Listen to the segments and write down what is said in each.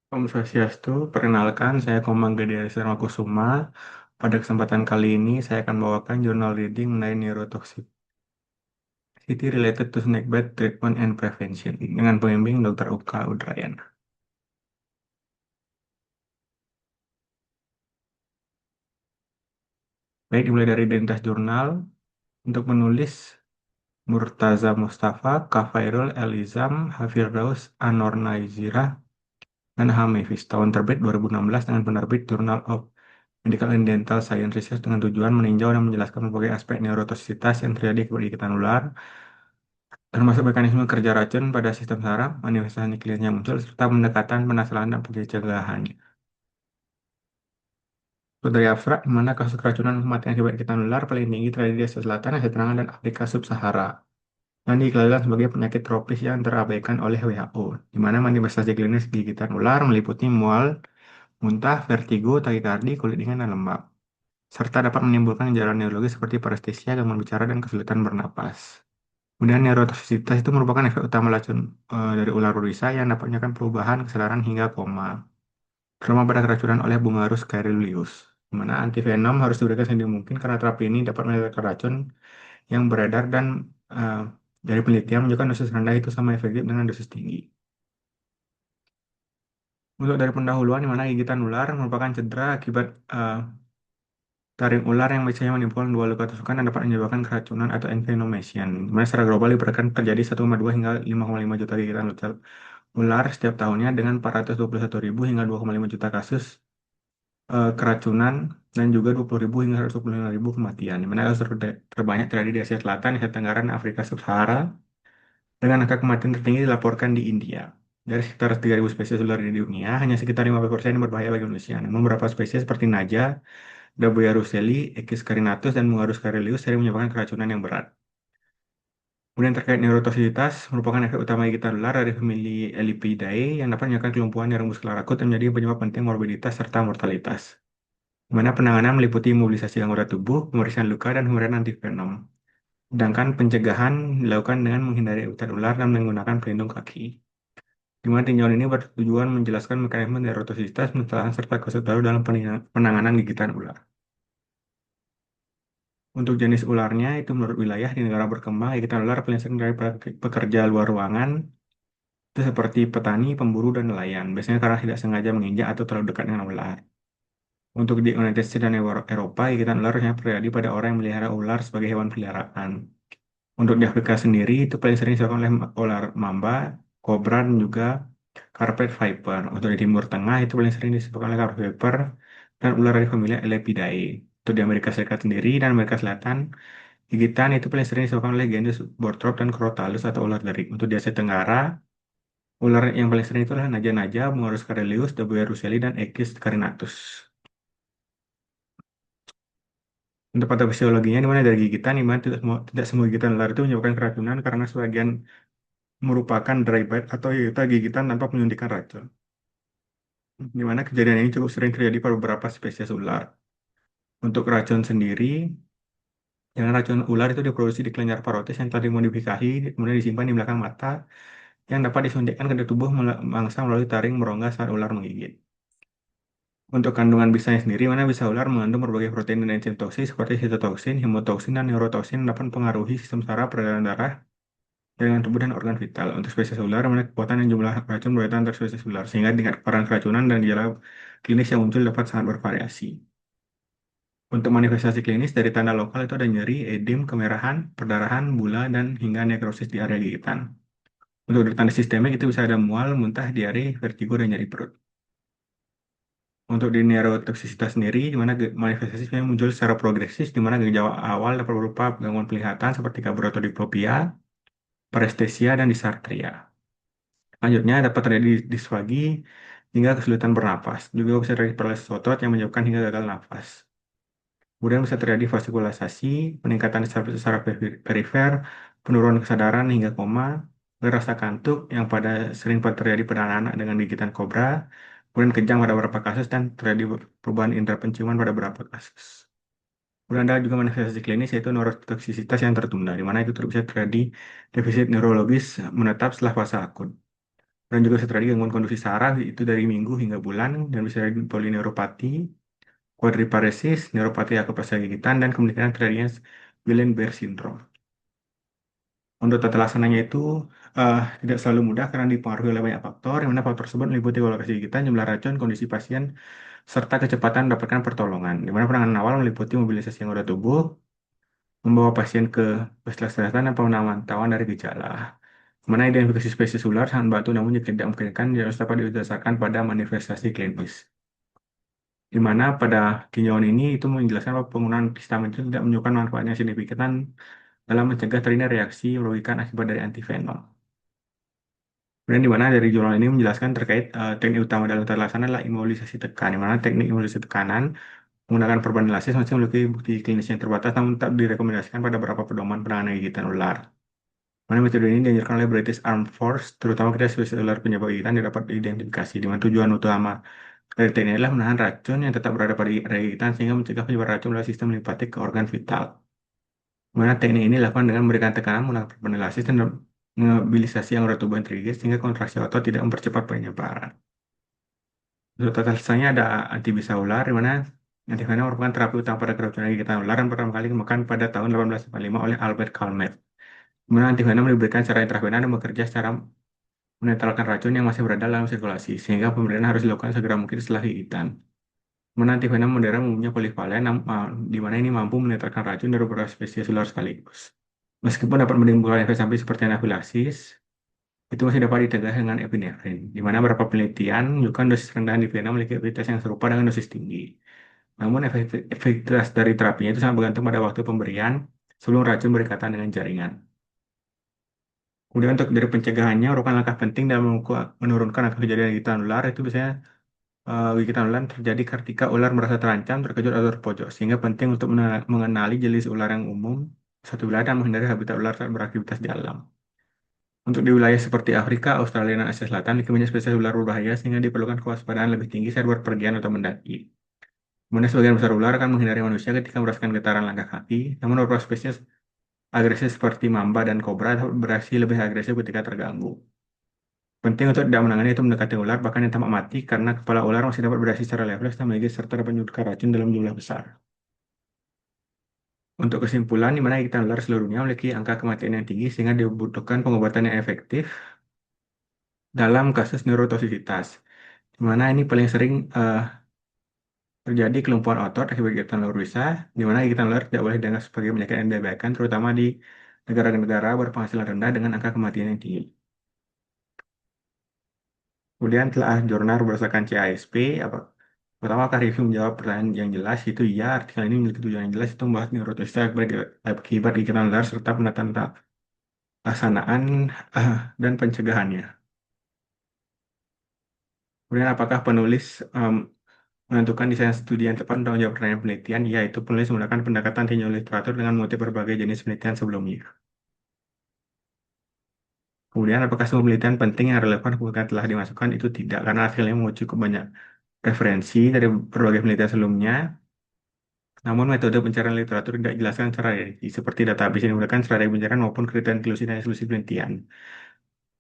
Om Swastiastu, perkenalkan saya Komang Gede Arisarma Kusuma. Pada kesempatan kali ini saya akan bawakan jurnal reading mengenai neurotoxicity related to snakebite treatment and prevention dengan pembimbing Dr. Uka Udrayana. Baik, dimulai dari identitas jurnal. Untuk menulis Murtaza Mustafa, Kafairul Elizam, Hafirdaus Anornaizirah, dan Hamefis. Tahun terbit 2016 dengan penerbit Journal of Medical and Dental Science Research dengan tujuan meninjau dan menjelaskan berbagai aspek neurotoksisitas yang terjadi pada gigitan ular, termasuk mekanisme kerja racun pada sistem saraf, manifestasi klinis yang muncul, serta pendekatan penasalahan dan pencegahannya. Itu dari abstrak, di mana kasus keracunan dan kematian akibat gigitan ular paling tinggi terjadi di Asia Selatan, Asia Tenggara, dan Afrika Sub-Sahara, yang dikelola sebagai penyakit tropis yang terabaikan oleh WHO, di mana manifestasi klinis gigitan ular meliputi mual, muntah, vertigo, takikardi, kulit dingin, dan lembab, serta dapat menimbulkan gejala neurologis seperti parestesia, gangguan bicara, dan kesulitan bernapas. Kemudian neurotoksisitas itu merupakan efek utama racun dari ular berbisa yang dapat menyebabkan perubahan kesadaran hingga koma, terutama pada keracunan oleh Bungarus caeruleus, di mana antivenom harus diberikan sedini mungkin karena terapi ini dapat menelurkan racun yang beredar dan eh, dari penelitian menunjukkan dosis rendah itu sama efektif dengan dosis tinggi. Untuk dari pendahuluan, di mana gigitan ular merupakan cedera akibat taring ular yang biasanya menimbulkan dua luka tusukan dan dapat menyebabkan keracunan atau envenomation. Di mana secara global diperkirakan terjadi 1,2 hingga 5,5 juta gigitan ular setiap tahunnya dengan 421.000 hingga 2,5 juta kasus keracunan dan juga 20.000 hingga 125.000 kematian. Di mana kasus terbanyak terjadi di Asia Selatan, Asia Tenggara, dan Afrika Sub-Sahara dengan angka kematian tertinggi dilaporkan di India. Dari sekitar 3.000 spesies ular di dunia, hanya sekitar 15% yang berbahaya bagi manusia. Namun beberapa spesies seperti naja, Dabuya russelli, Echis carinatus, dan Mungarus caeruleus sering menyebabkan keracunan yang berat. Kemudian terkait neurotoksisitas, merupakan efek utama gigitan ular dari famili Elipidae yang dapat menyebabkan kelumpuhan nervus muskular akut dan menjadi penyebab penting morbiditas serta mortalitas. Di mana penanganan meliputi imobilisasi anggota tubuh, pemeriksaan luka, dan pemberian antivenom. Sedangkan pencegahan dilakukan dengan menghindari gigitan ular dan menggunakan pelindung kaki. Di mana tinjauan ini bertujuan menjelaskan mekanisme neurotoksisitas, pencegahan, serta konsep baru dalam penanganan gigitan ular. Untuk jenis ularnya, itu menurut wilayah di negara berkembang, gigitan ular paling sering dari pekerja luar ruangan, itu seperti petani, pemburu, dan nelayan. Biasanya karena tidak sengaja menginjak atau terlalu dekat dengan ular. Untuk di United States dan Eropa, gigitan ular hanya terjadi pada orang yang melihara ular sebagai hewan peliharaan. Untuk di Afrika sendiri, itu paling sering disebabkan oleh ular mamba, kobra, dan juga carpet viper. Untuk di Timur Tengah, itu paling sering disebabkan oleh carpet viper dan ular dari familia Elepidae. Untuk di Amerika Serikat sendiri dan Amerika Selatan, gigitan itu paling sering disebabkan oleh genus Botrop dan Crotalus atau ular derik. Untuk di Asia Tenggara, ular yang paling sering itu adalah naja-naja, Bungarus caeruleus, Dabuya russelli, dan Echis carinatus. Untuk patofisiologinya, di mana dari gigitan, di mana tidak semua gigitan ular itu menyebabkan keracunan karena sebagian merupakan dry bite atau yaitu gigitan tanpa penyuntikan racun. Di mana kejadian ini cukup sering terjadi pada beberapa spesies ular. Untuk racun sendiri, yang racun ular itu diproduksi di kelenjar parotis yang telah dimodifikasi, kemudian disimpan di belakang mata, yang dapat disuntikkan ke tubuh mangsa melalui taring merongga saat ular menggigit. Untuk kandungan bisanya sendiri, mana bisa ular mengandung berbagai protein dan enzim toksin seperti sitotoksin, hemotoksin, dan neurotoksin yang dapat mempengaruhi sistem saraf, peredaran darah, jaringan tubuh, dan organ vital. Untuk spesies ular, mana kekuatan dan jumlah racun berbeda antar spesies ular, sehingga tingkat peran keracunan dan gejala klinis yang muncul dapat sangat bervariasi. Untuk manifestasi klinis dari tanda lokal itu ada nyeri, edem, kemerahan, perdarahan, bula, dan hingga nekrosis di area gigitan. Untuk dari tanda sistemik itu bisa ada mual, muntah, diare, vertigo, dan nyeri perut. Untuk di neurotoksisitas sendiri, di mana manifestasinya muncul secara progresif, di mana gejala awal dapat berupa gangguan penglihatan seperti kabur atau diplopia, parestesia, dan disartria. Selanjutnya dapat terjadi disfagi hingga kesulitan bernapas. Juga bisa terjadi paralisis otot yang menyebabkan hingga gagal nafas. Kemudian bisa terjadi vaskulasasi, peningkatan saraf perifer, penurunan kesadaran hingga koma, rasa kantuk yang sering terjadi pada anak-anak dengan gigitan kobra, kemudian kejang pada beberapa kasus dan terjadi perubahan indera penciuman pada beberapa kasus. Kemudian ada juga manifestasi klinis yaitu neurotoksisitas yang tertunda, di mana itu bisa terjadi defisit neurologis menetap setelah fase akut. Dan juga bisa terjadi gangguan konduksi saraf itu dari minggu hingga bulan dan bisa terjadi polineuropati, quadriparesis, neuropati akut pasca gigitan, dan kemungkinan terjadinya Guillain-Barré syndrome. Untuk tata laksananya itu tidak selalu mudah karena dipengaruhi oleh banyak faktor, yang mana faktor tersebut meliputi lokasi gigitan, jumlah racun, kondisi pasien, serta kecepatan mendapatkan pertolongan. Di mana penanganan awal meliputi mobilisasi anggota tubuh, membawa pasien ke puskesmas kesehatan, dan pemantauan dari gejala. Mana identifikasi spesies ular sangat membantu, namun jika tidak memungkinkan, harus dapat didasarkan pada manifestasi klinis. Di mana pada tinjauan ini itu menjelaskan bahwa penggunaan histamin itu tidak menunjukkan manfaatnya signifikan dalam mencegah terjadinya reaksi merugikan akibat dari antivenom. Kemudian di mana dari jurnal ini menjelaskan terkait teknik utama dalam tata laksana adalah imobilisasi tekan, di mana teknik imobilisasi tekanan menggunakan perubahan elastis masih memiliki bukti klinis yang terbatas, namun tetap direkomendasikan pada beberapa pedoman penanganan gigitan ular. Mana metode ini dianjurkan oleh British Armed Force, terutama ketika spesies ular penyebab gigitan dapat diidentifikasi, di mana tujuan utama dari teknik adalah menahan racun yang tetap berada pada area gigitan sehingga mencegah penyebaran racun melalui sistem limpatik ke organ vital. Mana teknik ini dilakukan dengan memberikan tekanan menggunakan perubahan elastis dan mobilisasi anggota tubuh yang tergigit sehingga kontraksi otot tidak mempercepat penyebaran. Untuk tata laksanya ada antibisa ular, di mana antivenom merupakan terapi utama pada keracunan gigitan ular yang pertama kali dikembangkan pada tahun 1845 oleh Albert Calmet. Kemudian antivenom diberikan secara intravena dan bekerja secara menetralkan racun yang masih berada dalam sirkulasi, sehingga pemberian harus dilakukan segera mungkin setelah gigitan. Kemudian antivenom modern umumnya polivalen, di mana ini mampu menetralkan racun dari beberapa spesies ular sekaligus. Meskipun dapat menimbulkan efek samping seperti anafilasis, itu masih dapat dicegah dengan epinefrin, di mana beberapa penelitian menunjukkan dosis rendah antivenom memiliki efektivitas yang serupa dengan dosis tinggi. Namun efektivitas dari terapinya itu sangat bergantung pada waktu pemberian sebelum racun berikatan dengan jaringan. Kemudian untuk dari pencegahannya merupakan langkah penting dalam menurunkan angka kejadian gigitan ular itu biasanya gigitan ular terjadi ketika ular merasa terancam, terkejut atau terpojok, sehingga penting untuk mengenali jenis ular yang umum suatu wilayah dan menghindari habitat ular saat beraktivitas di alam. Untuk di wilayah seperti Afrika, Australia, dan Asia Selatan, memiliki banyak spesies ular berbahaya sehingga diperlukan kewaspadaan lebih tinggi saat berpergian atau mendaki. Kemudian sebagian besar ular akan menghindari manusia ketika merasakan getaran langkah kaki, namun beberapa spesies agresif seperti mamba dan kobra dapat beraksi lebih agresif ketika terganggu. Penting untuk tidak menangani itu mendekati ular, bahkan yang tampak mati, karena kepala ular masih dapat beraksi secara refleks dan memiliki serta dapat menyuntikkan racun dalam jumlah besar. Untuk kesimpulan, di mana gigitan ular seluruh dunia memiliki angka kematian yang tinggi sehingga dibutuhkan pengobatan yang efektif dalam kasus neurotosisitas. Di mana ini paling sering terjadi kelumpuhan otot akibat gigitan ular berbisa, di mana gigitan ular tidak boleh dianggap sebagai penyakit yang diabaikan, terutama di negara-negara berpenghasilan rendah dengan angka kematian yang tinggi. Kemudian telah jurnal berdasarkan CASP, apa pertama kali review menjawab pertanyaan yang jelas itu iya, artikel ini memiliki tujuan yang jelas itu membahas neurotoksikologi akibat gigitan ular serta penataan pelaksanaan dan pencegahannya. Kemudian apakah penulis menentukan desain studi yang tepat untuk menjawab pertanyaan penelitian? Yaitu penulis menggunakan pendekatan tinjauan literatur dengan mengutip berbagai jenis penelitian sebelumnya. Kemudian apakah semua penelitian penting yang relevan bukan telah dimasukkan? Itu tidak, karena hasilnya menguji cukup banyak referensi dari berbagai penelitian sebelumnya. Namun metode pencarian literatur tidak dijelaskan secara rinci, seperti database yang digunakan secara pencarian maupun kriteria inklusi dan eksklusi penelitian.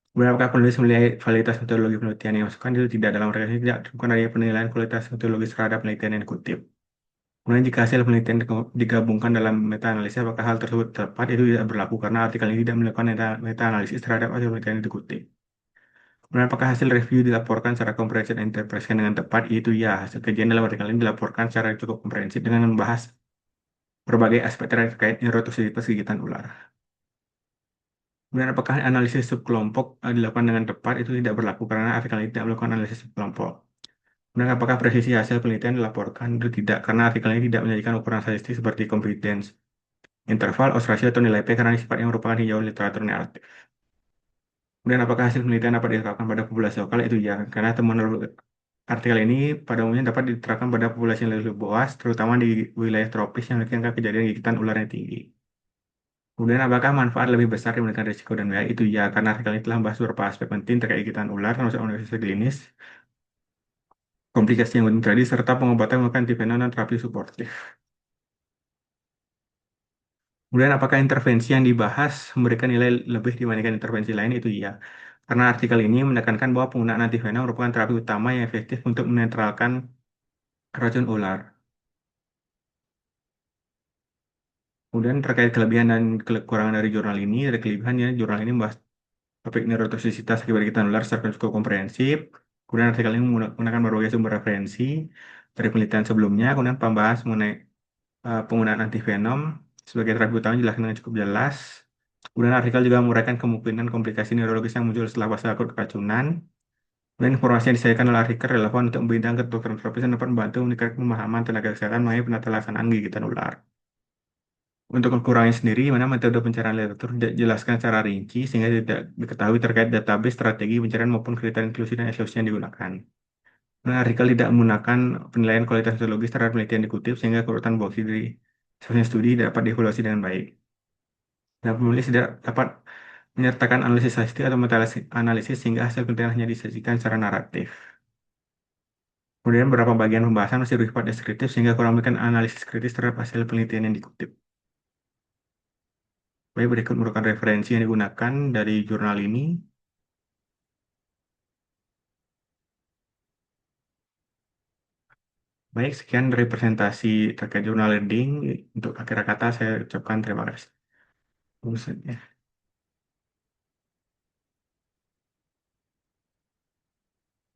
Kemudian apakah penulis menilai validitas metodologi penelitian yang dimasukkan? Itu tidak, dalam referensi tidak bukan adanya penilaian kualitas metodologi terhadap penelitian yang dikutip. Kemudian jika hasil penelitian digabungkan dalam meta-analisis, apakah hal tersebut tepat? Itu tidak berlaku karena artikel ini tidak melakukan meta-analisis terhadap hasil penelitian yang dikutip. Kemudian apakah hasil review dilaporkan secara komprehensif dan diinterpretasikan dengan tepat? Itu ya, hasil kajian dalam artikel ini dilaporkan secara cukup komprehensif dengan membahas berbagai aspek terkait neurotoksisitas gigitan ular. Kemudian apakah analisis subkelompok dilakukan dengan tepat? Itu tidak berlaku karena artikel ini tidak melakukan analisis subkelompok. Kemudian apakah presisi hasil penelitian dilaporkan? Itu tidak, karena artikel ini tidak menjadikan ukuran statistik seperti confidence interval, odds ratio, atau nilai P karena sifatnya merupakan tinjauan literatur negatif. Kemudian apakah hasil penelitian dapat diterapkan pada populasi lokal? Itu ya, karena temuan artikel ini pada umumnya dapat diterapkan pada populasi yang lebih luas, terutama di wilayah tropis yang memiliki angka kejadian gigitan ular yang tinggi. Kemudian apakah manfaat lebih besar dibandingkan risiko dan biaya? Itu ya, karena artikel ini telah membahas beberapa aspek penting terkait gigitan ular, termasuk universitas klinis, komplikasi yang mungkin terjadi, serta pengobatan menggunakan antivenom dan terapi suportif. Kemudian apakah intervensi yang dibahas memberikan nilai lebih dibandingkan intervensi lain? Itu iya. Karena artikel ini menekankan bahwa penggunaan antivenom merupakan terapi utama yang efektif untuk menetralkan racun ular. Kemudian terkait kelebihan dan kekurangan dari jurnal ini, ada kelebihannya, jurnal ini membahas topik neurotoksisitas akibat gigitan ular secara cukup komprehensif. Kemudian artikel ini menggunakan berbagai sumber referensi dari penelitian sebelumnya, kemudian pembahas mengenai penggunaan antivenom sebagai terapi utama dijelaskan dengan cukup jelas. Kemudian artikel juga menguraikan kemungkinan komplikasi neurologis yang muncul setelah fase akut keracunan. Dan informasi yang disajikan oleh artikel relevan untuk bidang kedokteran tropis dan dapat membantu meningkatkan pemahaman tenaga kesehatan mengenai penata laksanaan gigitan ular. Untuk kekurangannya sendiri, mana metode pencarian literatur tidak dijelaskan secara rinci sehingga tidak diketahui terkait database, strategi pencarian maupun kriteria inklusi dan eksklusi yang digunakan. Nah, artikel tidak menggunakan penilaian kualitas metodologis terhadap penelitian dikutip sehingga keurutan boksi dari seluruh studi dapat dievaluasi dengan baik. Dan penulis tidak dapat menyertakan analisis statistik atau analisis sehingga hasil penelitian hanya disajikan secara naratif. Kemudian beberapa bagian pembahasan masih bersifat deskriptif sehingga kurang memberikan analisis kritis terhadap hasil penelitian yang dikutip. Baik, berikut merupakan referensi yang digunakan dari jurnal ini. Baik, sekian dari presentasi terkait jurnal learning. Untuk akhir kata saya ucapkan terima kasih. Buset, ya.